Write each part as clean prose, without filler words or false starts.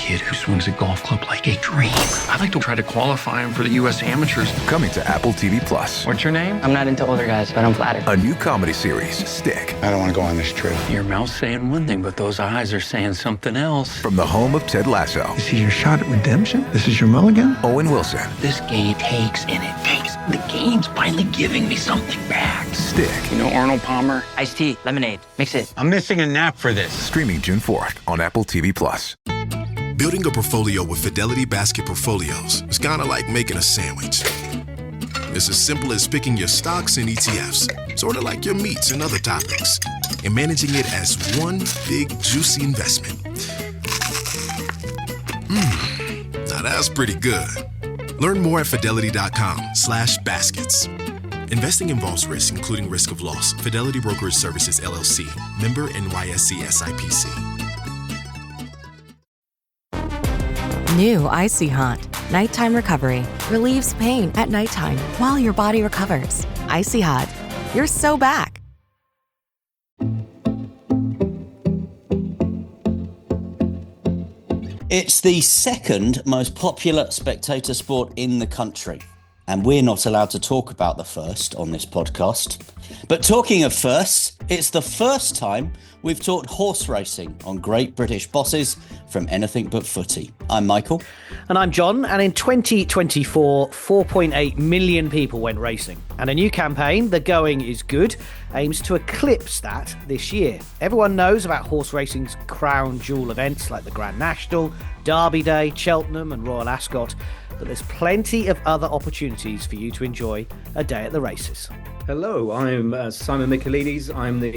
kid who swings a golf club like a dream. I'd like to try to qualify him for the U.S. Amateurs. Coming to Apple TV Plus. What's your name? I'm not into older guys, but I'm flattered. A new comedy series, Stick. I don't want to go on this trip. Your mouth's saying one thing, but those eyes are saying something else. From the home of Ted Lasso. This is your shot at redemption? This is your mulligan? Owen Wilson. This game takes and it takes. The game's finally giving me something back. Stick. You know Arnold Palmer? Iced tea, lemonade, mix it. I'm missing a nap for this. Streaming June 4th on Apple TV Plus. Building a portfolio with Fidelity Basket Portfolios is kind of like making a sandwich. It's as simple as picking your stocks and ETFs, sort of like your meats and other toppings, and managing it as one big, juicy investment. Now that's pretty good. Learn more at fidelity.com/baskets. Investing involves risk, including risk of loss. Fidelity Brokerage Services, LLC. Member NYSE SIPC. New Icy Hot. Nighttime recovery. Relieves pain at nighttime while your body recovers. Icy Hot. You're so back. It's the second most popular spectator sport in the country, and we're not allowed to talk about the first on this podcast. But talking of firsts, it's the first time we've talked horse racing on Great British Bosses from Anything But Footy. I'm Michael. And I'm John, and in 2024, 4.8 million people went racing. And a new campaign, The Going Is Good, aims to eclipse that this year. Everyone knows about horse racing's crown jewel events like the Grand National, Derby Day, Cheltenham and Royal Ascot, but there's plenty of other opportunities for you to enjoy a day at the races. Hello, I'm Simon Michaelides. I'm the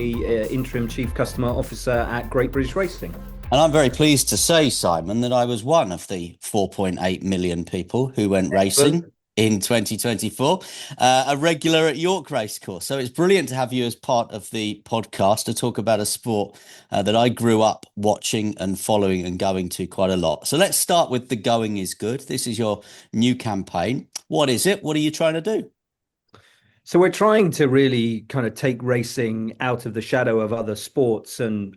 Interim Chief Customer Officer at Great British Racing. And I'm very pleased to say, Simon, that I was one of the 4.8 million people who went racing in 2024, a regular at York Racecourse. So it's brilliant to have you as part of the podcast to talk about a sport that I grew up watching and following and going to quite a lot. So let's start with The Going Is Good. This is your new campaign. What is it? What are you trying to do? So we're trying to really kind of take racing out of the shadow of other sports and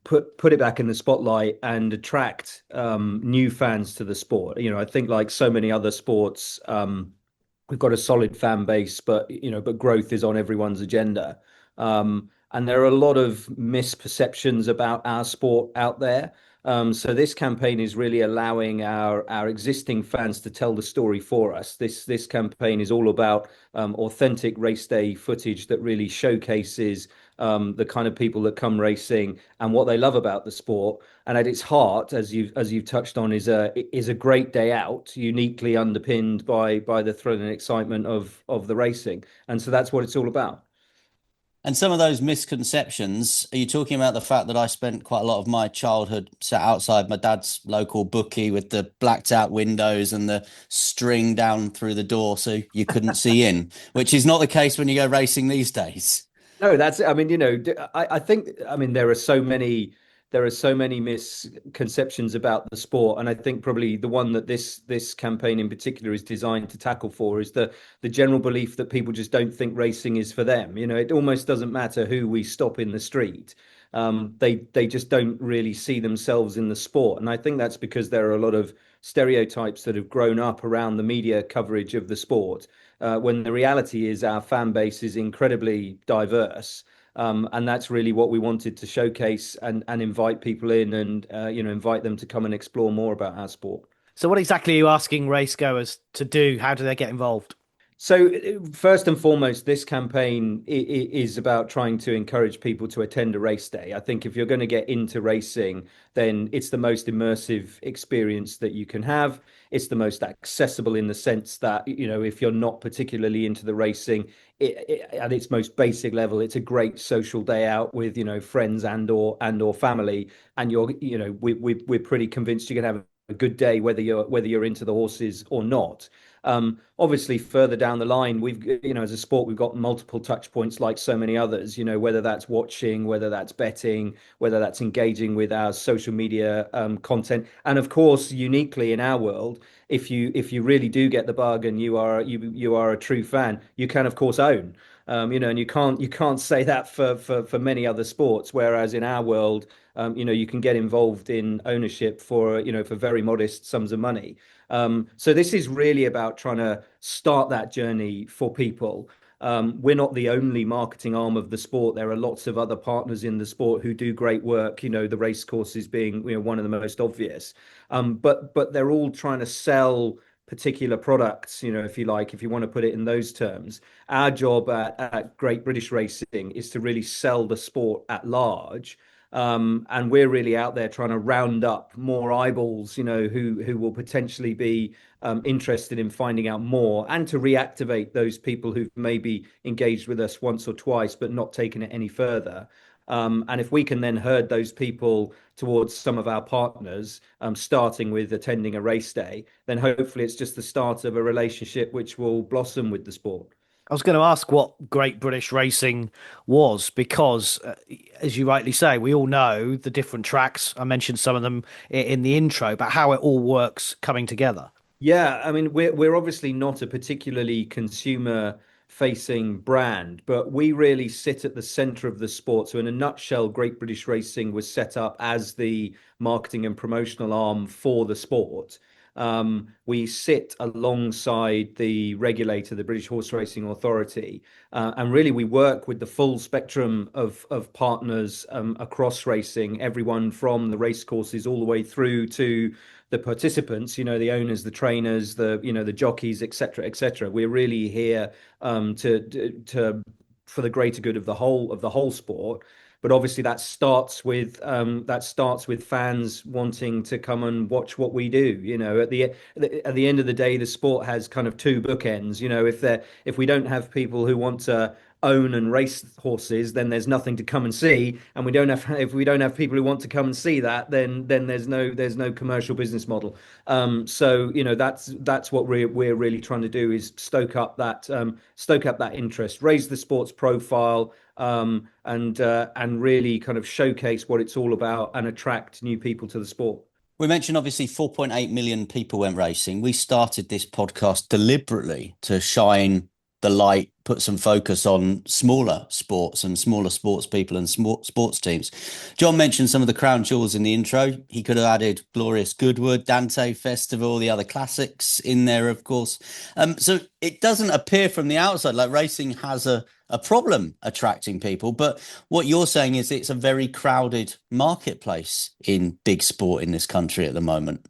put it back in the spotlight and attract new fans to the sport. You know, I think like so many other sports, we've got a solid fan base, but growth is on everyone's agenda. And there are a lot of misperceptions about our sport out there. So this campaign is really allowing our existing fans to tell the story for us. This campaign is all about authentic race day footage that really showcases the kind of people that come racing and what they love about the sport. And at its heart, as you've touched on, is a great day out, uniquely underpinned by the thrill and excitement of the racing. And so that's what it's all about. And some of those misconceptions, are you talking about the fact that I spent quite a lot of my childhood sat outside my dad's local bookie with the blacked out windows and the string down through the door so you couldn't see in, which is not the case when you go racing these days? No, I think there are so many misconceptions about the sport, and I think probably the one that this campaign in particular is designed to tackle for is the general belief that people just don't think racing is for them. You know, it almost doesn't matter who we stop in the street. They just don't really see themselves in the sport, and I think that's because there are a lot of stereotypes that have grown up around the media coverage of the sport, when the reality is our fan base is incredibly diverse. And that's really what we wanted to showcase and invite people in and invite them to come and explore more about our sport. So what exactly are you asking racegoers to do? How do they get involved? So first and foremost, this campaign is about trying to encourage people to attend a race day. I think if you're going to get into racing, then it's the most immersive experience that you can have. It's the most accessible in the sense that, if you're not particularly into the racing, at its most basic level, it's a great social day out with, friends and or family. And we're pretty convinced you're going to have a good day, whether you're into the horses or not. Obviously, further down the line, we've, as a sport, we've got multiple touch points like so many others, whether that's watching, whether that's betting, whether that's engaging with our social media content. And of course, uniquely in our world, if you really do get the bug and you are a true fan, you can, of course, own. And you can't say that for many other sports. Whereas in our world, you can get involved in ownership for very modest sums of money. So this is really about trying to start that journey for people. We're not the only marketing arm of the sport. There are lots of other partners in the sport who do great work. The race courses being one of the most obvious. But they're all trying to sell particular products, if you like, if you want to put it in those terms. Our job at Great British Racing is to really sell the sport at large. And we're really out there trying to round up more eyeballs, who will potentially be interested in finding out more, and to reactivate those people who've maybe engaged with us once or twice but not taken it any further. And if we can then herd those people towards some of our partners, starting with attending a race day, then hopefully it's just the start of a relationship which will blossom with the sport. I was going to ask what Great British Racing was because, as you rightly say, we all know the different tracks. I mentioned some of them in the intro, but how it all works coming together. Yeah, I mean, we're obviously not a particularly consumer facing brand, but we really sit at the center of the sport. So in a nutshell, Great British Racing was set up as the marketing and promotional arm for the sport. We sit alongside the regulator, the British Horse Racing Authority, and really we work with the full spectrum of partners across racing, everyone from the race courses all the way through to the participants, the owners, the trainers, the jockeys, etc., etc. We're really here to for the greater good of the whole sport. But obviously that starts with fans wanting to come and watch what we do. At the end of the day, the sport has kind of two bookends. If we don't have people who want to own and race horses, then there's nothing to come and see. And if we don't have people who want to come and see that, then there's no commercial business model. So that's what we're really trying to do, is stoke up that interest, raise the sports profile, and really kind of showcase what it's all about and attract new people to the sport. We mentioned obviously 4.8 million people went racing. We started this podcast deliberately to shine the light, put some focus on smaller sports and smaller sports people and sports teams. John mentioned some of the crown jewels in the intro. He could have added Glorious Goodwood, Dante Festival, the other classics in there, of course. So it doesn't appear from the outside like racing has a problem attracting people. But what you're saying is it's a very crowded marketplace in big sport in this country at the moment.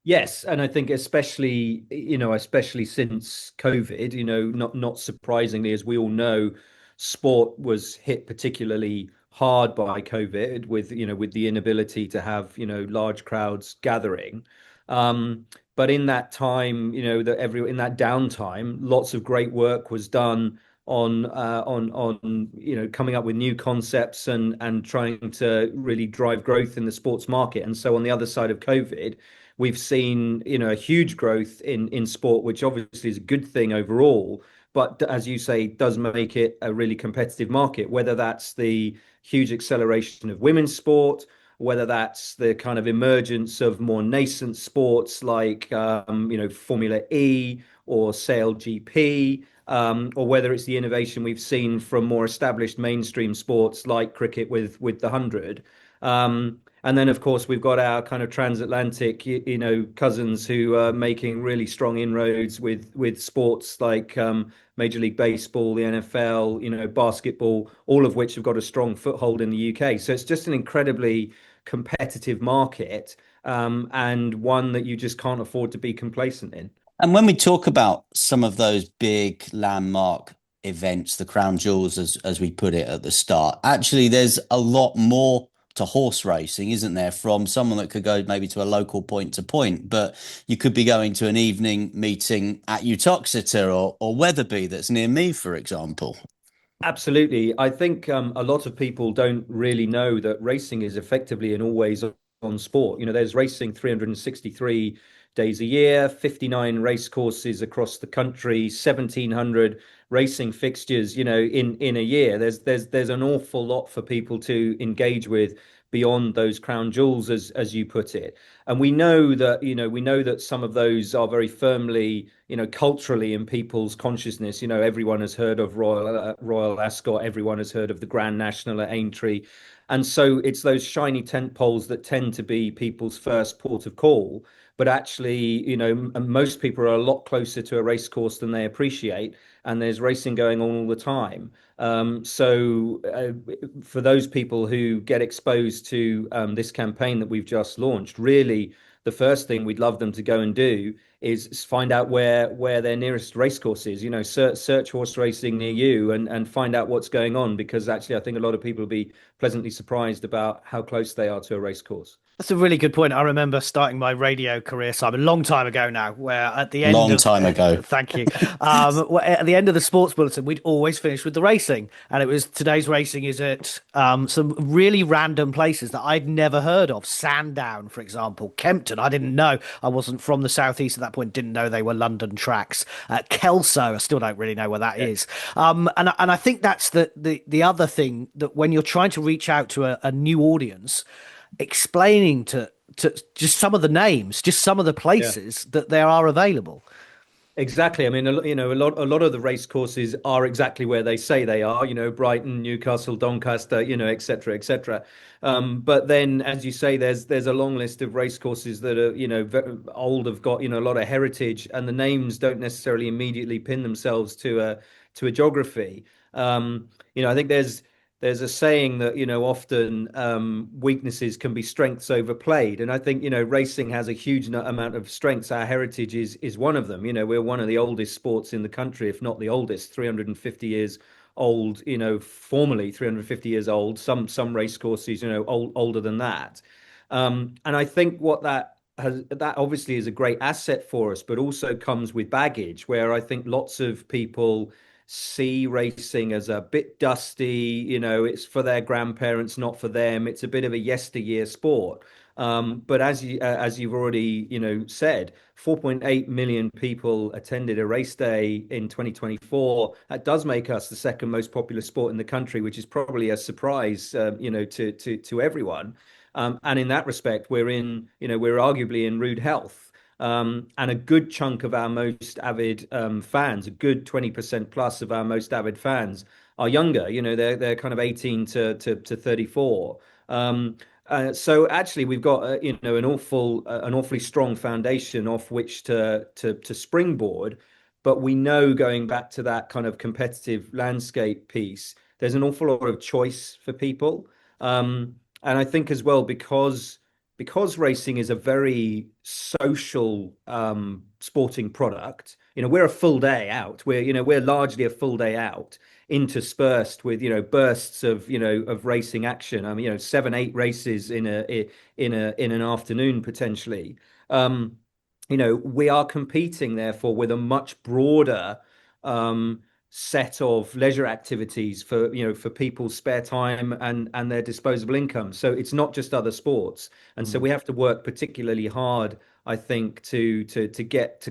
Yes, and I think especially since COVID, not surprisingly, as we all know, sport was hit particularly hard by COVID with the inability to have, large crowds gathering. But in that time, in that downtime, lots of great work was done on coming up with new concepts and trying to really drive growth in the sports market. And so on the other side of COVID, we've seen a huge growth in sport, which obviously is a good thing overall, but as you say, does make it a really competitive market, whether that's the huge acceleration of women's sport, whether that's the kind of emergence of more nascent sports like Formula E or Sail GP, or whether it's the innovation we've seen from more established mainstream sports like cricket with the 100. And then, of course, we've got our kind of transatlantic, cousins who are making really strong inroads with sports like Major League Baseball, the NFL, basketball, all of which have got a strong foothold in the UK. So it's just an incredibly competitive market, and one that you just can't afford to be complacent in. And when we talk about some of those big landmark events, the crown jewels, as we put it at the start, actually, there's a lot more to horse racing, isn't there? From someone that could go maybe to a local point to point, but you could be going to an evening meeting at Uttoxeter or Wetherby that's near me, for example. Absolutely. I think a lot of people don't really know that racing is effectively an always on sport. There's racing 363 days a year, 59 race courses across the country, 1,700 racing fixtures, in a year. There's an awful lot for people to engage with, beyond those crown jewels, as you put it. And we know that, we know that some of those are very firmly, culturally in people's consciousness. Everyone has heard of Royal Ascot, everyone has heard of the Grand National at Aintree. And so it's those shiny tent poles that tend to be people's first port of call. But actually, most people are a lot closer to a race course than they appreciate, and there's racing going on all the time. For those people who get exposed to this campaign that we've just launched, really the first thing we'd love them to go and do is find out where their nearest racecourse is. Search horse racing near you and find out what's going on, because actually I think a lot of people will be pleasantly surprised about how close they are to a racecourse. That's a really good point. I remember starting my radio career, Simon, a long time ago now, where at the end Long of, time ago. thank you, at the end of the sports bulletin, we'd always finish with the racing. And it was today's racing is at some really random places that I'd never heard of. Sandown, for example, Kempton. I didn't know. I wasn't from the southeast at that point, didn't know they were London tracks. Kelso, I still don't really know where that is. And I think that's the other thing, that when you're trying to reach out to a new audience, explaining to just some of the names, just some of the places that there are available. Exactly. I mean, a lot of the race courses are exactly where they say they are. Brighton, Newcastle, Doncaster, et cetera, et cetera. But then, as you say, there's a long list of race courses that are very old, have got a lot of heritage, and the names don't necessarily immediately pin themselves to a geography. I think there's a saying that often weaknesses can be strengths overplayed, and I think racing has a huge amount of strengths. Our heritage is one of them. We're one of the oldest sports in the country, if not the oldest, 350 years old. Formally 350 years old. Some race courses older than that. And I think what that obviously is a great asset for us, but also comes with baggage, where I think lots of people see racing as a bit dusty. It's for their grandparents, not for them. It's a bit of a yesteryear sport. But as you've already said, 4.8 million people attended a race day in 2024. That does make us the second most popular sport in the country, which is probably a surprise, to everyone. And in that respect, we're arguably in rude health. And a good chunk of our most avid fans, a good 20% plus of our most avid fans, are younger. They're kind of 18 to 34. So actually, we've got an awfully strong foundation off which to springboard. But we know, going back to that kind of competitive landscape piece, there's an awful lot of choice for people. And I think as well, because racing is a very social sporting product. We're a full day out. We're largely a full day out, interspersed with bursts of racing action. I mean, 7-8 races in an afternoon potentially. We are competing therefore with a much broader set of leisure activities for people's spare time and their disposable income. So it's not just other sports, and so we have to work particularly hard, I think, to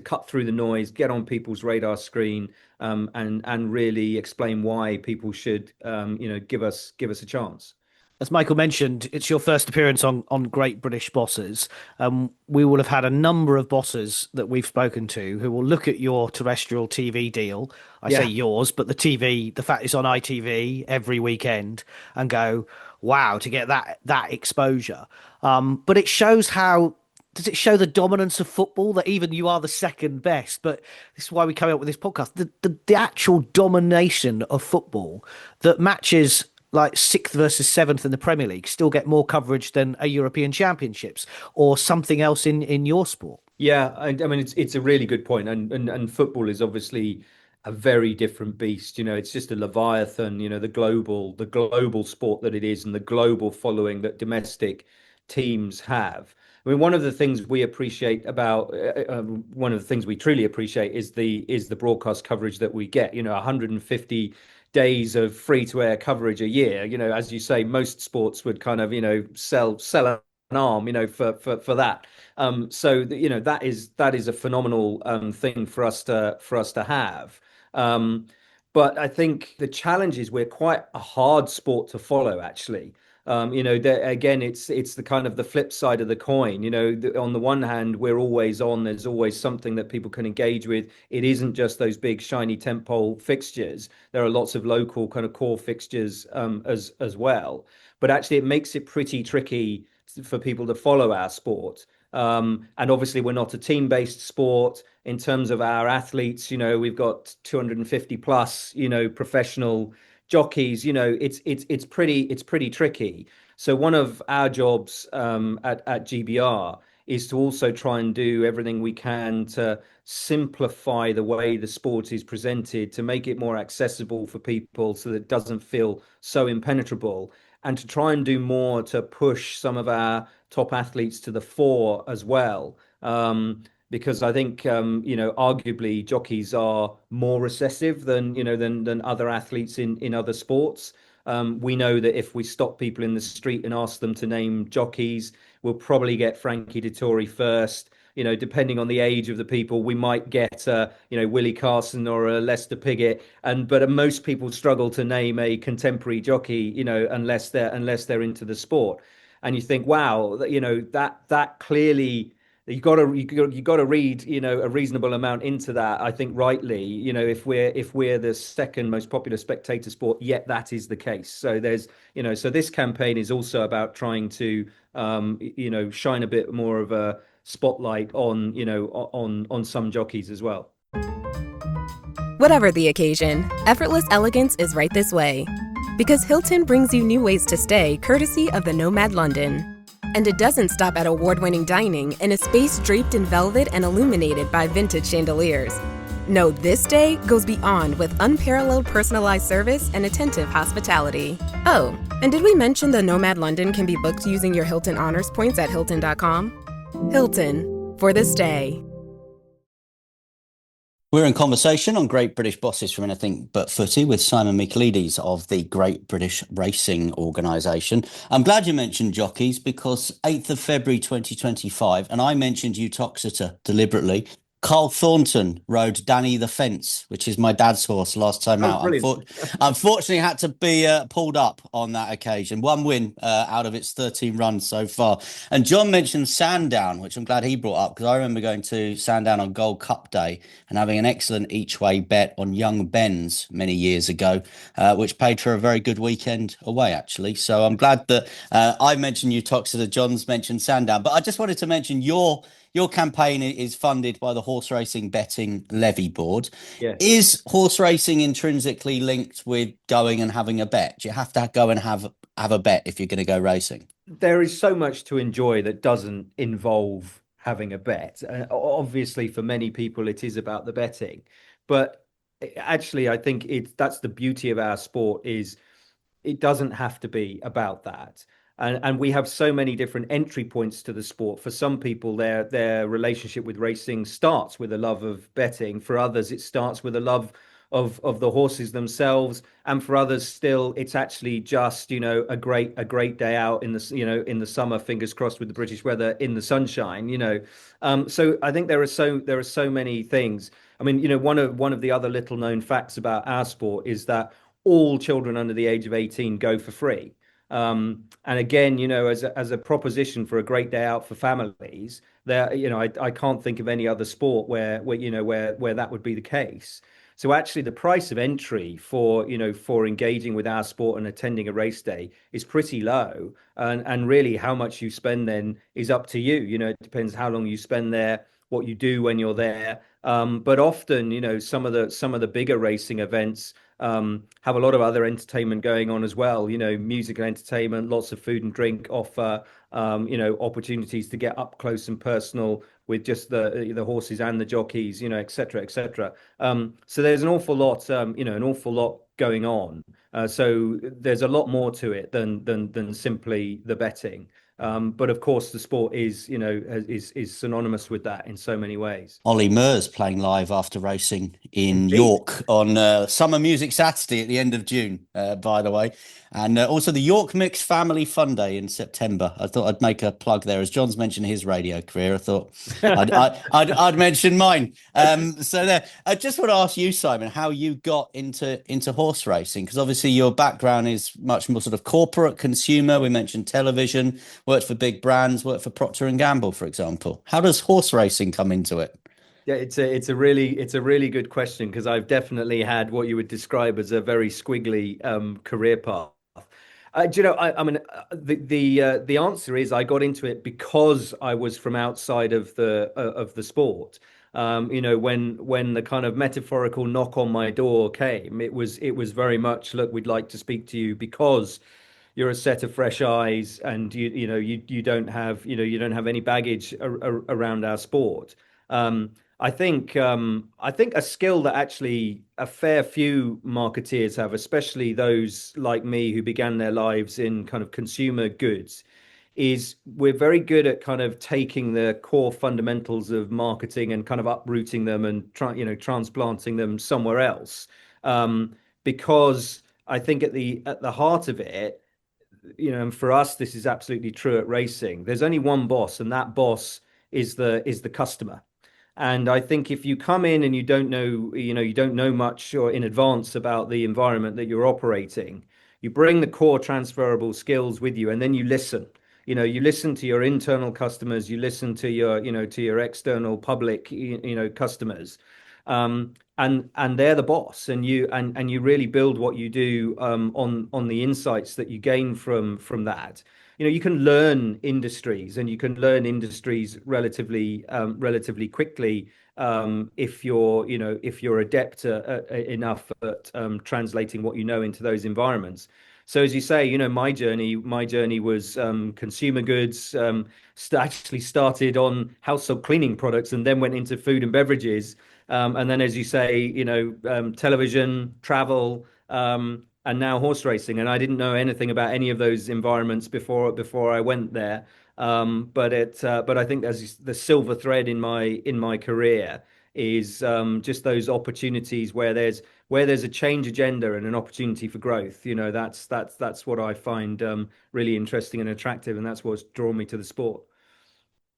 cut through the noise, get on people's radar screen, and really explain why people should give us a chance. As Michael mentioned, it's your first appearance on Great British Bosses. We will have had a number of bosses that we've spoken to who will look at your terrestrial TV deal. I say yours, but the fact it's on ITV every weekend, and go, wow, to get that exposure. But it shows how. Does it show the dominance of football, that even you are the second best? But this is why we come up with this podcast. The actual domination of football, that matches like 6th versus 7th in the Premier League still get more coverage than a European Championships or something else in your sport. Yeah, I mean, it's a really good point, and football is obviously a very different beast. It's just a leviathan. The global sport that it is, and the global following that domestic teams have. I mean, one of the things we appreciate about one of the things we truly appreciate is the broadcast coverage that we get. 150 days of free-to-air coverage a year. As you say, most sports would kind of sell an arm for that. So that is a phenomenal thing for us to have. But I think the challenge is we're quite a hard sport to follow, actually. Again, it's the kind of the flip side of the coin. On the one hand, we're always on. There's always something that people can engage with. It isn't just those big shiny tentpole fixtures. There are lots of local kind of core fixtures as well. But actually, it makes it pretty tricky for people to follow our sport. And obviously, we're not a team-based sport. In terms of our athletes, we've got 250 plus, professional jockeys. It's pretty tricky. So one of our jobs at GBR is to also try and do everything we can to simplify the way the sport is presented, to make it more accessible for people so that it doesn't feel so impenetrable, and to try and do more to push some of our top athletes to the fore as well. Because I think arguably jockeys are more recessive than other athletes in other sports. We know that if we stop people in the street and ask them to name jockeys, we'll probably get Frankie Dettori first. Depending on the age of the people, we might get Willie Carson or a Lester Piggott, but most people struggle to name a contemporary jockey, unless they're into the sport. And you think, wow, that clearly you got to read a reasonable amount into that. I think rightly, if we're the second most popular spectator sport, yet that is the case. So so this campaign is also about trying to shine a bit more of a spotlight on some jockeys as well. Whatever the occasion, effortless elegance is right this way. Because Hilton brings you new ways to stay courtesy of the Nomad London. And it doesn't stop at award-winning dining in a space draped in velvet and illuminated by vintage chandeliers. No, this day goes beyond with unparalleled personalized service and attentive hospitality. Oh, and did we mention the Nomad London can be booked using your Hilton Honors points at Hilton.com? Hilton, for the stay. We're in conversation on Great British Bosses from Anything But Footy with Simon Michaelides of the Great British Racing Organisation. I'm glad you mentioned jockeys because 8th of February 2025, and I mentioned Uttoxeter deliberately, Carl Thornton rode Danny the Fence, which is my dad's horse, last time out. Unfortunately, had to be pulled up on that occasion. One win out of its 13 runs so far. And John mentioned Sandown, which I'm glad he brought up because I remember going to Sandown on Gold Cup Day and having an excellent each-way bet on Young Ben's many years ago, which paid for a very good weekend away, actually. So I'm glad that I mentioned Uttoxeter, John's mentioned Sandown. But I just wanted to mention your campaign is funded by the Horse Racing Betting Levy Board. Yes. Is horse racing intrinsically linked with going and having a bet? Do you have to go and have a bet if you're going to go racing? There is so much to enjoy that doesn't involve having a bet. Obviously, for many people, it is about the betting. But actually, I think that's the beauty of our sport is it doesn't have to be about that. And we have so many different entry points to the sport. For some people, their relationship with racing starts with a love of betting. For others, it starts with a love of the horses themselves. And for others, still, it's actually just a great day out in the summer. Fingers crossed with the British weather in the sunshine. So I think there are so many things. I mean, one of the other little known facts about our sport is that all children under the age of 18 go for free. And again, as a proposition for a great day out for families, there, I can't think of any other sport where that would be the case. So actually, the price of entry for engaging with our sport and attending a race day is pretty low, and really how much you spend then is up to you. It depends how long you spend there, what you do when you're there. But often, some of the bigger racing events have a lot of other entertainment going on as well. Musical entertainment, lots of food and drink offer, opportunities to get up close and personal with just the horses and the jockeys, et cetera, et cetera. So there's an awful lot going on. So there's a lot more to it than simply the betting. But of course, the sport is synonymous with that in so many ways. Ollie Murs playing live after racing in Indeed. York on Summer Music Saturday at the end of June, by the way. And also the York Mix Family Fun Day in September. I thought I'd make a plug there. As John's mentioned his radio career, I thought I'd mention mine. So there, I just want to ask you, Simon, how you got into horse racing, because obviously your background is much more sort of corporate consumer. We mentioned television, worked for big brands, worked for Procter and Gamble, for example. How does horse racing come into it? Yeah, it's a really good question, because I've definitely had what you would describe as a very squiggly career path. Do you know, the answer is I got into it because I was from outside of the sport. When the kind of metaphorical knock on my door came, it was very much, look, we'd like to speak to you because you're a set of fresh eyes, and you don't have any baggage around our sport. I think a skill that actually a fair few marketeers have, especially those like me who began their lives in kind of consumer goods, is we're very good at kind of taking the core fundamentals of marketing and kind of uprooting them and transplanting them somewhere else. Because I think at the heart of it, and for us, this is absolutely true at racing. There's only one boss, and that boss is the customer. And I think if you come in and you don't know much or in advance about the environment that you're operating, you bring the core transferable skills with you, and then you listen. You listen to your internal customers, you listen to your external public, customers, and they're the boss, and you really build what you do on the insights that you gain from that. You can learn industries, and you can learn industries relatively quickly, if you're adept enough at translating what you know into those environments. So as you say, my journey was consumer goods. Actually started on household cleaning products, and then went into food and beverages, and then, as you say, television, travel, and now horse racing. And I didn't know anything about any of those environments before I went there. But I think there's the silver thread in my career is just those opportunities where there's a change agenda and an opportunity for growth. That's what I find really interesting and attractive, and that's what's drawn me to the sport.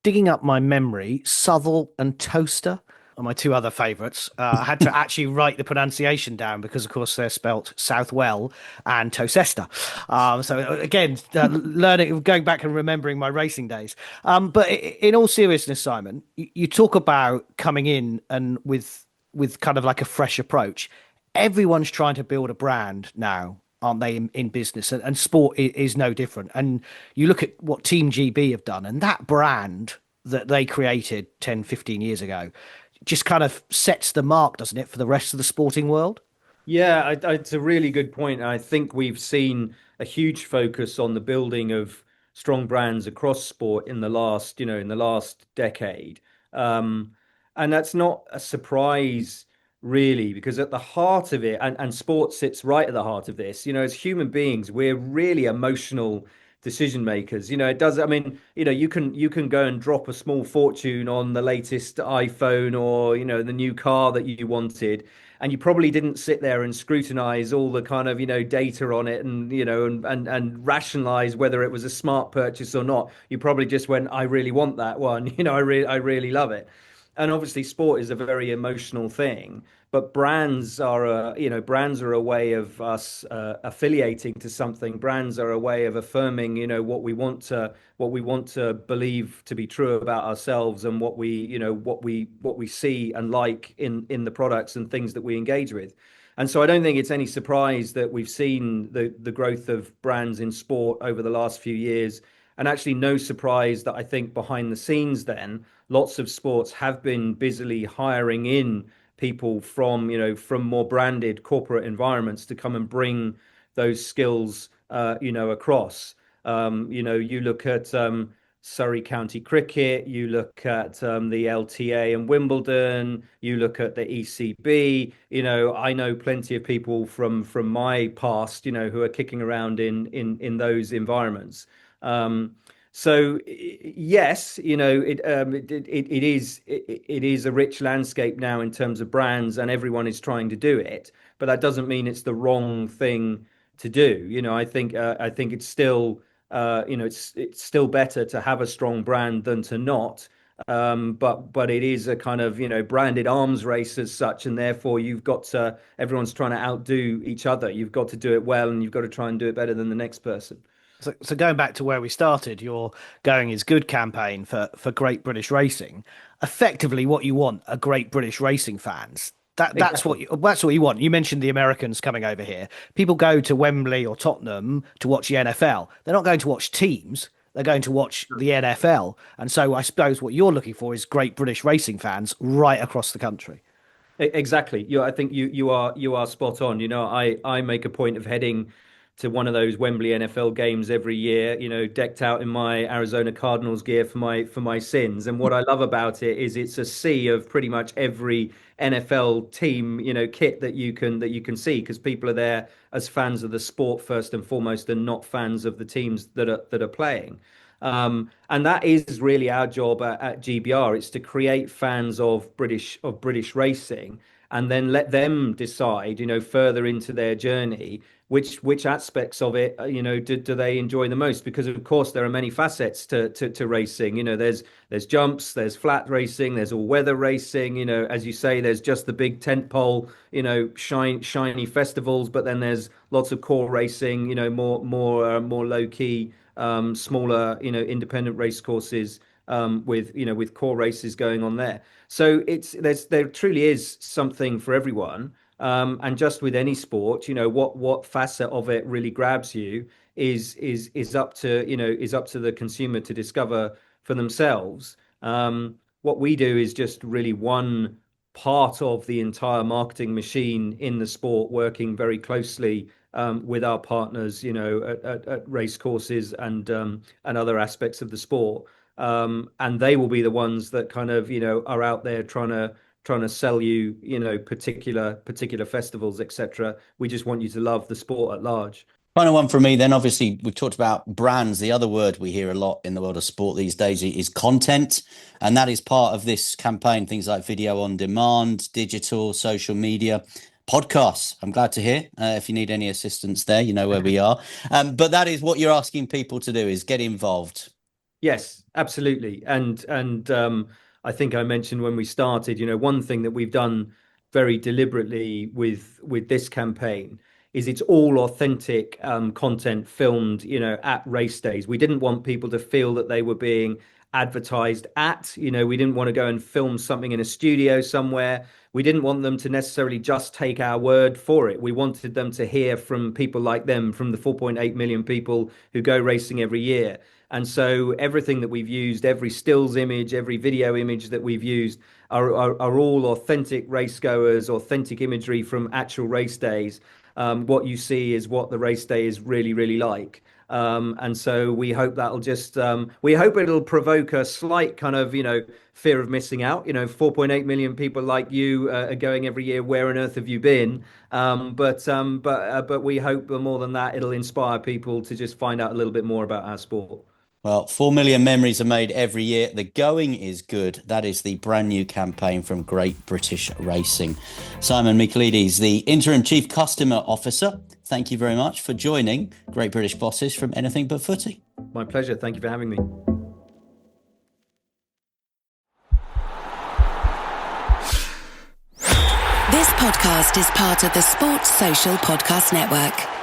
Digging up my memory, Southall and Toaster are my two other favourites. I had to actually write the pronunciation down because, of course, they're spelt Southwell and Tocester. So again, going back and remembering my racing days. But in all seriousness, Simon, you talk about coming in and with kind of like a fresh approach. Everyone's trying to build a brand now, aren't they, in business? And sport is no different. And you look at what Team GB have done, and that brand that they created 10, 15 years ago just kind of sets the mark, doesn't it, for the rest of the sporting world? Yeah, it's a really good point. I think we've seen a huge focus on the building of strong brands across sport in the last decade. Um, and that's not a surprise, really, because at the heart of it, and sport sits right at the heart of this. As human beings, we're really emotional decision makers. It does. I mean, you can go and drop a small fortune on the latest iPhone, or the new car that you wanted, and you probably didn't sit there and scrutinize all the kind of data on it, and rationalize whether it was a smart purchase or not. You probably just went, I really want that one. I really love it. And obviously sport is a very emotional thing, but brands are a way of us affiliating to something. Brands are a way of affirming what we want to believe to be true about ourselves, and what we see and like in the products and things that we engage with. And so I don't think it's any surprise that we've seen the growth of brands in sport over the last few years. And actually, no surprise that I think behind the scenes, then lots of sports have been busily hiring in people from more branded corporate environments to come and bring those skills, across. You look at Surrey County Cricket, you look at the LTA and Wimbledon, you look at the ECB. I know plenty of people from my past, who are kicking around in those environments. So yes, it is a rich landscape now in terms of brands, and everyone is trying to do it. But that doesn't mean it's the wrong thing to do. I think it's still it's still better to have a strong brand than to not. But it is a kind of branded arms race as such, and therefore everyone's trying to outdo each other. You've got to do it well, and you've got to try and do it better than the next person. So going back to where we started, your Going is Good campaign for Great British Racing, effectively what you want are Great British Racing fans. That's what you want. You mentioned the Americans coming over here. People go to Wembley or Tottenham to watch the NFL. They're not going to watch teams. They're going to watch the NFL. And so I suppose what you're looking for is Great British Racing fans right across the country. Exactly. I think you are spot on. I make a point of heading to one of those Wembley NFL games every year, decked out in my Arizona Cardinals gear for my sins. And what I love about it is it's a sea of pretty much every NFL team, kit that you can see, because people are there as fans of the sport first and foremost, and not fans of the teams that are playing. And that is really our job at GBR. It's to create fans of British racing, and then let them decide, further into their journey, which aspects of it, do they enjoy the most? Because of course there are many facets to racing. There's jumps, there's flat racing, there's all weather racing. As you say, there's just the big tentpole, shiny festivals, but then there's lots of core racing, more low key, smaller, independent race courses, with core races going on there. So there truly is something for everyone. And just with any sport, what facet of it really grabs you is up to the consumer to discover for themselves. What we do is just really one part of the entire marketing machine in the sport, working very closely with our partners, at race courses and other aspects of the sport. And they will be the ones that kind of, are out there trying to sell you, particular festivals, etc. We just want you to love the sport at large. Final one from me then. Obviously, we've talked about brands. The other word we hear a lot in the world of sport these days is content. And that is part of this campaign, things like video on demand, digital, social media, podcasts. I'm glad to hear. If you need any assistance there, you know where we are. But that is what you're asking people to do, is get involved. Yes, absolutely. And I think I mentioned when we started, one thing that we've done very deliberately with this campaign is it's all authentic content filmed, at race days. We didn't want people to feel that they were being advertised at, we didn't want to go and film something in a studio somewhere. We didn't want them to necessarily just take our word for it. We wanted them to hear from people like them, from the 4.8 million people who go racing every year. And so everything that we've used, every stills image, every video image that we've used are all authentic race goers, authentic imagery from actual race days. What you see is what the race day is really, really like. And so we hope that'll we hope it'll provoke a slight kind of, fear of missing out. 4.8 million people like you are going every year. Where on earth have you been? But we hope more than that, it'll inspire people to just find out a little bit more about our sport. Well, 4 million memories are made every year. The Going is Good. That is the brand new campaign from Great British Racing. Simon Michaelides, the Interim Chief Customer Officer, thank you very much for joining Great British Bosses from Anything But Footy. My pleasure. Thank you for having me. This podcast is part of the Sports Social Podcast Network.